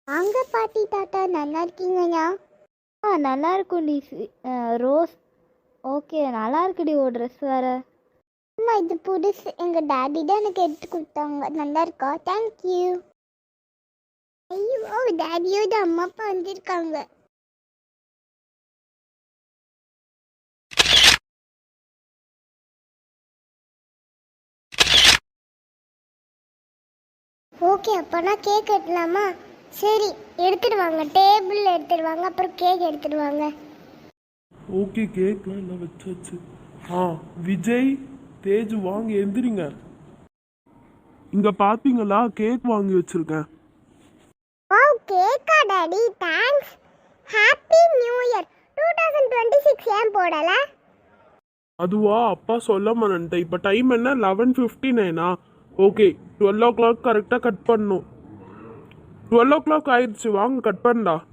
வாங்க பாட்டி தாத்தா, நல்லா இருக்கீங்கண்ணா? நல்லா இருக்கும்டி ரோஸ். ஓகே, நல்லா இருக்குடி ஓ ட்ரெஸ் வேற. அம்மா, இது புதுசு. எங்கள் டாடி தான் எனக்கு எடுத்து கொடுத்தாங்க. நல்லா இருக்கா? தேங்க்யூ. ஐயோ, டாடியோட அம்மா அப்பா வந்திருக்காங்க. ஓகே, அப்போனா கேக் எடுக்கலாமா? சரி, எடுத்துட்டு வாங்க. டேபிள் எடுத்துட்டு வாங்க, அப்புறம் கேக் எடுத்துட்டு வாங்க. ஓகே, கேக்லாம் எல்லாம் வச்சாச்சு. விஜய், தேஜு வாங்க எந்திரிங்க. இங்க பாத்தீங்களா, கேக் வாங்கி வச்சிருக்கேன். வாவ், கேக்கா daddy? Thanks. Happy new year 2026. ஏன் போடல? அதுவா, அப்பா சொல்ல மறந்துட்டேன். இப்போ டைம் என்ன? 11:59. ஓகே, 12 o'clock கரெக்டாக கட் பண்ணணும். 12 o'clock ஆயிடுச்சு, வாங்க கட் பண்ணலாம்.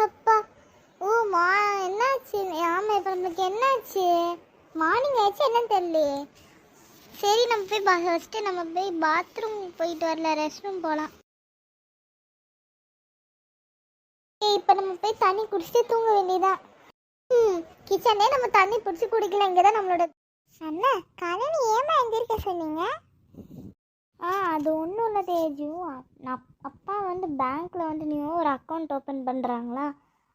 அப்பா, ஓ என்னாச்சு? ஆமா, இப்போ நம்மளுக்கு என்னாச்சு? மார்னிங் ஆச்சு, என்னன்னு தெரியலையே. சரி, நம்ம போய் ஃபஸ்ட்டு நம்ம போய் பாத்ரூம் போயிட்டு வரல, ரெஸ்ட் ரூம் போகலாம். இப்போ நம்ம போய் தண்ணி குடிச்சிட்டு தூங்க வேண்டியதான். கிச்சனே நம்ம தண்ணி பிடிச்சி குடிக்கல. இங்கே தான் நம்மளோட அண்ணா கலனி. ஏமா எந்திருக்க சொன்னீங்க? அது ஒன்றும் இல்லை தேஜு. அப்பா வந்து பேங்க்கில் வந்து நீங்கள் ஒரு அக்கௌண்ட் ஓப்பன் பண்ணுறாங்களா,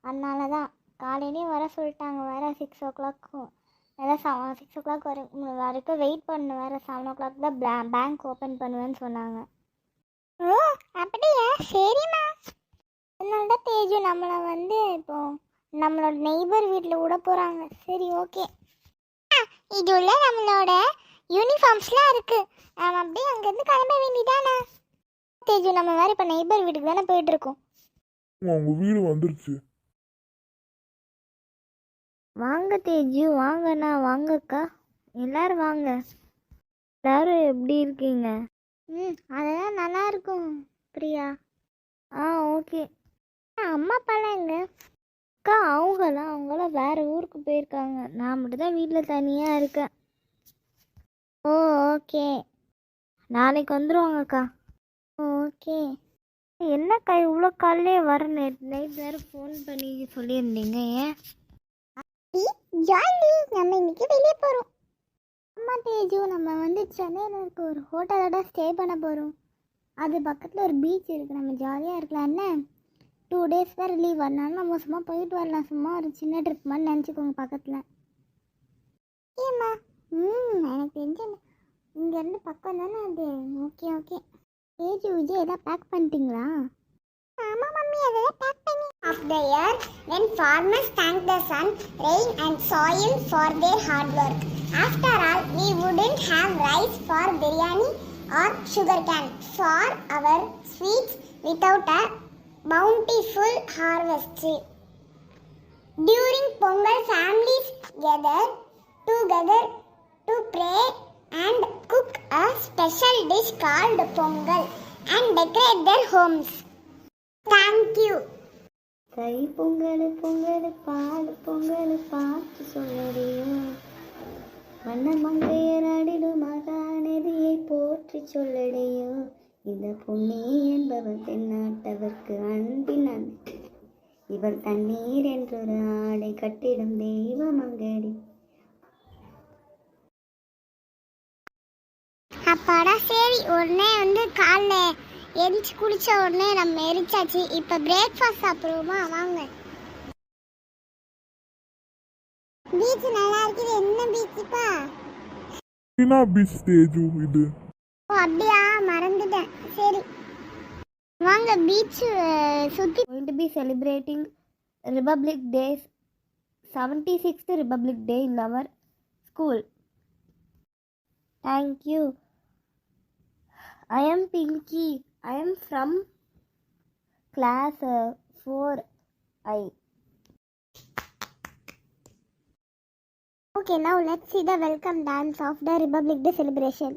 அதனால தான் காலையிலேயும் வர சொல்லிட்டாங்க. வேறு 6 o'clock வேறு 6 o'clock வரைக்கும் வெயிட் பண்ணு. வேறு 7 o'clock தான் பேங்க் ஓப்பன் பண்ணுவேன்னு சொன்னாங்க. ஓ, அப்படியா? சரிம்மா. அதனால தான் தேஜு நம்மளை வந்து இப்போ நம்மளோட நெய்பர் வீட்டில் விட போகிறாங்க. சரி, ஓகே. இது உள்ள நம்மளோட யூனிஃபார்ம்ஸ்லாம் இருக்குது. நம்ம அப்படியே அங்கேருந்து கிளம்ப வேண்டியதானே தேஜு? நம்ம வேறு இப்போ நெய்பர் வீட்டுக்கு தானே போயிட்டுருக்கோம். உங்க வீடு வந்துருச்சு. வாங்க தேஜு, வாங்கண்ணா, வாங்கக்கா, எல்லாரும் வாங்க. எல்லாரும் எப்படி இருக்கீங்க? அதெல்லாம் நல்லா இருக்கும் பிரியா. ஓகே. அம்மா அப்பாலாம் எங்க? அக்கா, அவங்களாம் வேறு ஊருக்கு போயிருக்காங்க. நான் மட்டும்தான் வீட்டில் தனியாக இருக்கேன். ஓ, ஓகே. நாளைக்கு வந்துடுவாங்கக்கா. ஓகே. என்னக்கா இவ்வளோ காலையிலே வர? நைட் வேறு ஃபோன் பண்ணி சொல்லியிருந்தீங்க, ஏன்? ஜாலி, நம்ம இன்னைக்கு வெளியே போகிறோம். அம்மா தேஜு, நம்ம வந்து சென்னையில் இருக்க ஒரு ஹோட்டலோட ஸ்டே பண்ண போகிறோம். அது பக்கத்தில் ஒரு பீச் இருக்குது. நம்ம ஜாலியாக இருக்கலாம். என்ன 2 days வேறு லீவ், வரனால நம்ம சும்மா போயிட்டு வரலாம். சும்மா ஒரு சின்ன ட்ரிப் மாதிரி நினச்சிக்கோங்க பக்கத்தில். ஏம்மா? எனக்கு தெரிஞ்ச இங்கேருந்து பக்கம் தானே அது. Okay, okay. தேஜு, விஜய் எல்லாம் பேக் பண்ணிட்டீங்களா? ஆமாம் மம்மி, அதெல்லாம் பேக் பண்ணி. Of the year when farmers thank the sun, rain and soil for their hard work. After all, we wouldn't have rice for biryani or sugarcane for our sweets without a bountiful harvest. During Pongal, families gather together to pray and cook a special dish called Pongal and decorate their homes. Thank you. கை பொங்கல் பொங்கல் பால் பொங்கல் பார்த்து சொல்லடியும் வண்ண மங்கையராடிடும் மகாநதியை போற்றி சொல்லடியும் இந்த பொன்னி என்பவர் தென்னாட்டவர்க்கு அன்பின் அன்பு இவள் தண்ணீர் என்றொரு ஆடை கட்டிடும் தெய்வ மங்கடி. அப்பாடா, சரி. உடனே வந்து காலைல எரிச்சு குளிச்ச உடனே நம்ம எரிச்சாச்சு. இப்போ பிரேக்ஃபாஸ்ட் சாப்பிடுவோமா? வாங்க. பீச் நல்லா இருக்குது. என்ன பீச்சுப்பா? என்ன பீச் தேஜு இது? ஓ, அப்படியா? மறந்துட்டேன். சரி, வாங்க பீச் சுற்றி. Going to be celebrating Republic Day, 76th Republic Day in our school. Thank you. I am Pinky. I am from class 4I. Okay, now let's see the welcome dance of the Republic Day celebration.